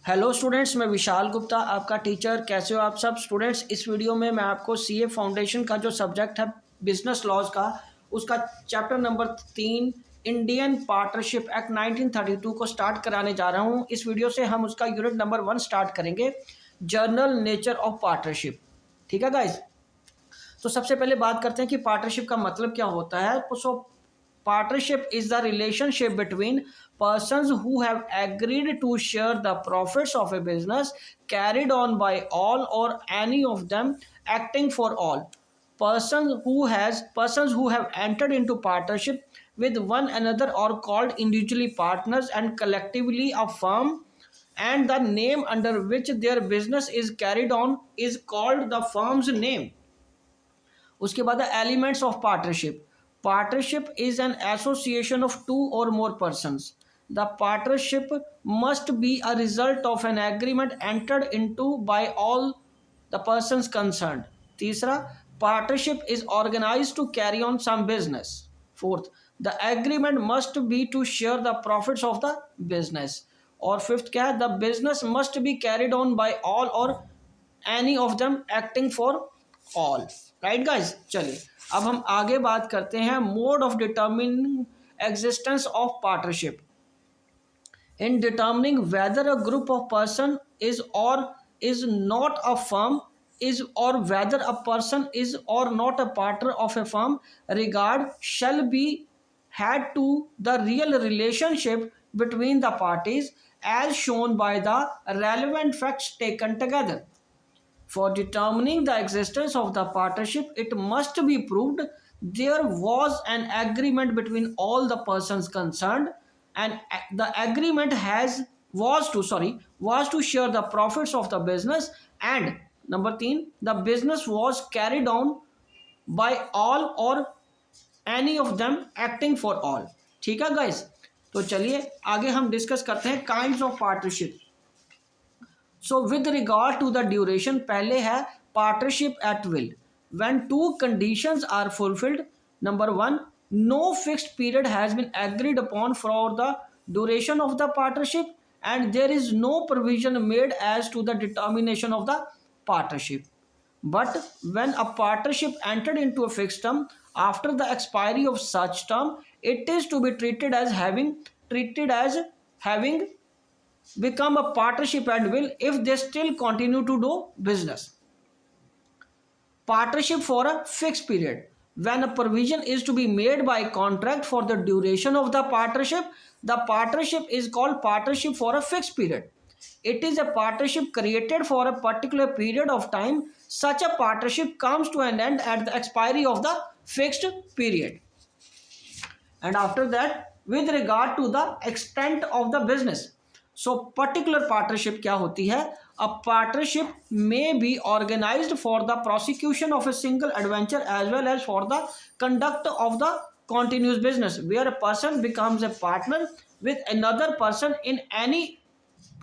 Hello students, मैं विशाल गुप्ता आपका teacher. कैसे हो आप सब स्टूडेंट्स। इस वीडियो में मैं आपको सीए फाउंडेशन का जो सब्जेक्ट है बिजनेस लॉज का, उसका chapter number 3 Indian partnership act 1932 को स्टार्ट कराने जा रहा हूं। इस वीडियो से हम उसका यूनिट नंबर 1 स्टार्ट करेंगे, जर्नल नेचर ऑफ पार्टनरशिप। ठीक है गाइज। तो सबसे पहले बात करते हैं कि पार्टनरशिप का मतलब क्या होता है। सो partnership is the relationship between persons who have agreed to share the profits of a business carried on by all or any of them acting for all. Persons who have entered into partnership with one another are called individually partners and collectively a firm, and the name under which their business is carried on is called the firm's name. उसके बाद elements of partnership. Partnership is an association of two और more persons. The partnership must be a result of an agreement entered into by all the persons concerned. तीसरा, partnership is organized to carry on some business. Fourth, the agreement must be to share the profits of the business. और fifth क्या है, the business must be carried on by all और any of them acting for all. Right guys, चलिए अब हम आगे बात करते हैं mode of determining existence of partnership. In determining whether a group of person is और is not a firm is or whether a person is or not a partner of a firm, regard shall be had to the real relationship between the parties as shown by the relevant facts taken together. For determining the existence of the partnership, it must be proved there was an agreement between all the persons concerned, and the agreement was to share the profits of the business, and number 3, the business was carried on by all or any of them acting for all. ठीक है guys, तो चलिए आगे हम discuss करते हैं kinds of partnership. So with regard to the duration, पहले है partnership at will when two conditions are fulfilled. Number 1, no fixed period has been agreed upon for the duration of the partnership and there is no provision made as to the determination of the partnership. But when a partnership entered into a fixed term, after the expiry of such term, it is to be treated as having become a partnership at will if they still continue to do business. Partnership for a fixed period, when a provision is to be made by contract for the duration of the partnership is called partnership for a fixed period. It is a partnership created for a particular period of time. Such a partnership comes to an end at the expiry of the fixed period. And after that, with regard to the extent of the business, so particular partnership क्या होती है? A partnership may be organized for the prosecution of a single adventure as well as for the conduct of the continuous business, where a person becomes a partner with another person in any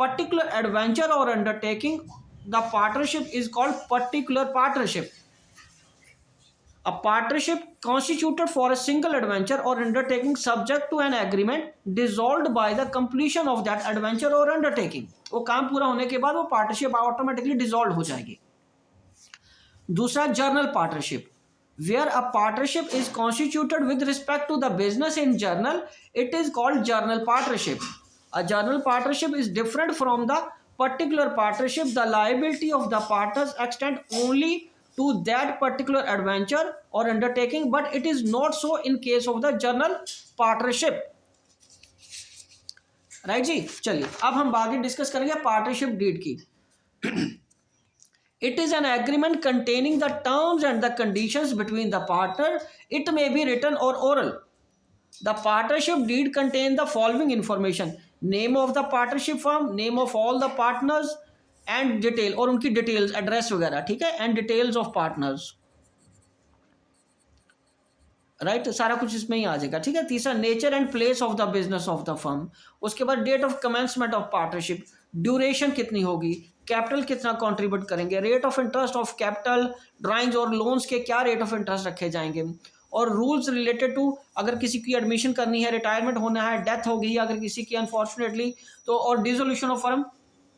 particular adventure or undertaking. The partnership is called particular partnership. A partnership constituted for a single adventure or undertaking subject to an agreement dissolved by the completion of that adventure or undertaking. वो काम पूरा होने के बाद वो partnership automatically dissolve हो जाएगी। दूसरा, journal partnership, where a partnership is constituted with respect to the business in journal, it is called journal partnership. A journal partnership is different from the particular partnership. The liability of the partners extend only to that particular adventure or undertaking, but it is not so in case of the journal partnership. Right जी, चलिए अब हम आगे discuss करेंगे partnership deed की। It is an agreement containing the terms and the conditions between the partner. It may be written or oral. The partnership deed contains the following information: name of the partnership firm, name of all the partners and detail, और उनकी details, address वगैरह, ठीक है, and details of partners. Right, सारा कुछ इसमें ही आ जाएगा। ठीक है। तीसरा, nature and place of the business of the firm. उसके बाद date of commencement of partnership, duration कितनी होगी, कैपिटल कितना कंट्रीब्यूट करेंगे, rate of interest of capital, drawings और लोन्स के क्या रेट ऑफ इंटरेस्ट रखे जाएंगे, और रूल्स रिलेटेड टू अगर किसी की एडमिशन करनी है, रिटायरमेंट होना है, डेथ हो गई अगर किसी की अनफॉर्चुनेटली, तो और डिसोल्यूशन ऑफ फर्म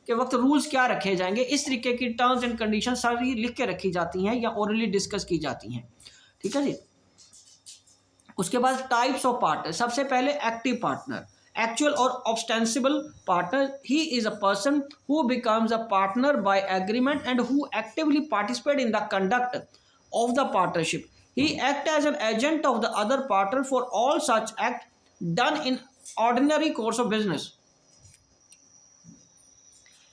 के वक्त रूल्स क्या रखे जाएंगे, इस तरीके की टर्म्स एंड कंडीशन सारी लिख के रखी जाती हैं या ओरली डिस्कस की जाती हैं। ठीक है जी। उसके बाद टाइप्स ऑफ पार्टनर, सबसे पहले active partner, actual or ostensible partner. He is a person who becomes a partner by agreement and who actively participate in the conduct of the partnership. He acts as an agent of the other partner for all such act done in ordinary course of business.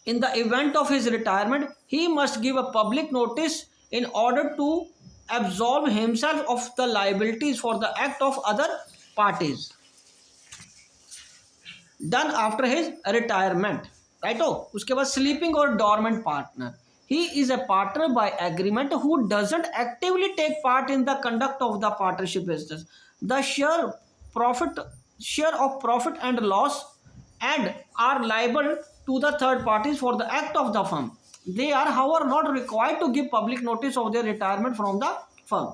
In the event of his retirement, he must give a public notice in order to absolve himself of the liabilities for the act of other parties done after his retirement. Right? Oh, उसके बाद sleeping or dormant partner. He is a partner by agreement who doesn't actively take part in the conduct of the partnership business. The share of profit and loss and are liable to the third parties for the act of the firm. They are, however, not required to give public notice of their retirement from the firm.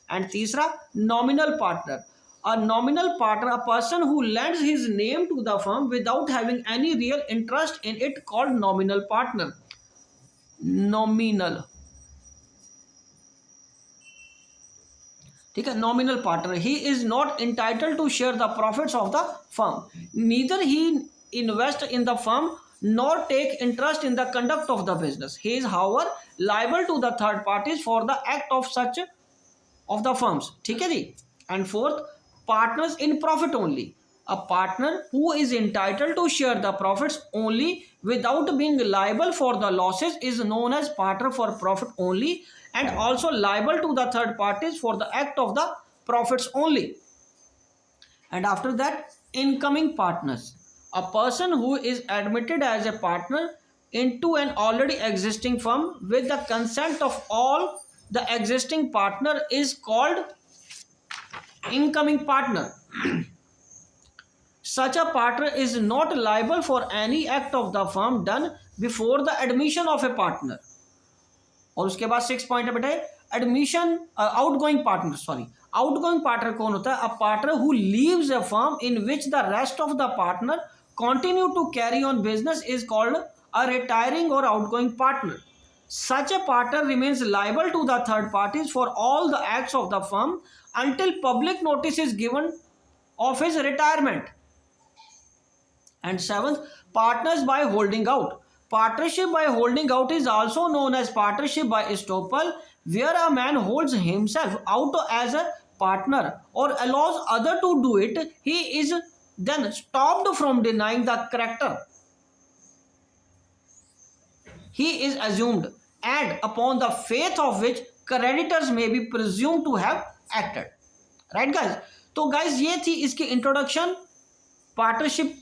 And तीसरा, nominal partner. A nominal partner, a person who lends his name to the firm without having any real interest in it, called nominal partner. Nominal. ठीक है, nominal partner. He is not entitled to share the profits of the firm. Neither he invest in the firm nor take interest in the conduct of the business. He is, however, liable to the third parties for the act of such of the firms. ठीक है जी. And fourth, partners in profit only. A partner who is entitled to share the profits only without being liable for the losses is known as partner for profit only, and also liable to the third parties for the act of the profits only. And after that, incoming partners. A person who is admitted as a partner into an already existing firm with the consent of all the existing partner is called incoming partner. Such a partner is not liable for any act of the firm done before the admission of a partner. और उसके बाद 6 point है बेटे, admission outgoing partner. Sorry, outgoing partner कौन होता है? A partner who leaves a firm in which the rest of the partner continue to carry on business is called a retiring or outgoing partner. Such a partner remains liable to the third parties for all the acts of the firm until public notice is given of his retirement. And seventh, partners by holding out. Partnership by holding out is also known as partnership by estoppel, where a man holds himself out as a partner or allows other to do it. He is then stopped from denying the character he is assumed and upon the faith of which creditors may be presumed to have acted. Right guys? तो guys ये थी इसकी introduction partnership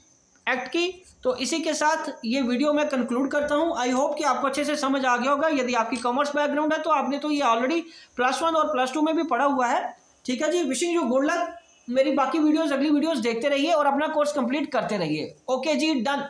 act की. तो इसी के साथ ये वीडियो मैं कंक्लूड करता हूँ. आई होप कि आपको अच्छे से समझ आ गया होगा. यदि आपकी कॉमर्स बैकग्राउंड है तो आपने तो ये ऑलरेडी +1 और +2 में भी पढ़ा हुआ है. ठीक है जी. Wishing you good luck. मेरी बाकी वीडियोस, अगली वीडियोस देखते रहिए और अपना कोर्स कंप्लीट करते रहिए. ओके जी, डन.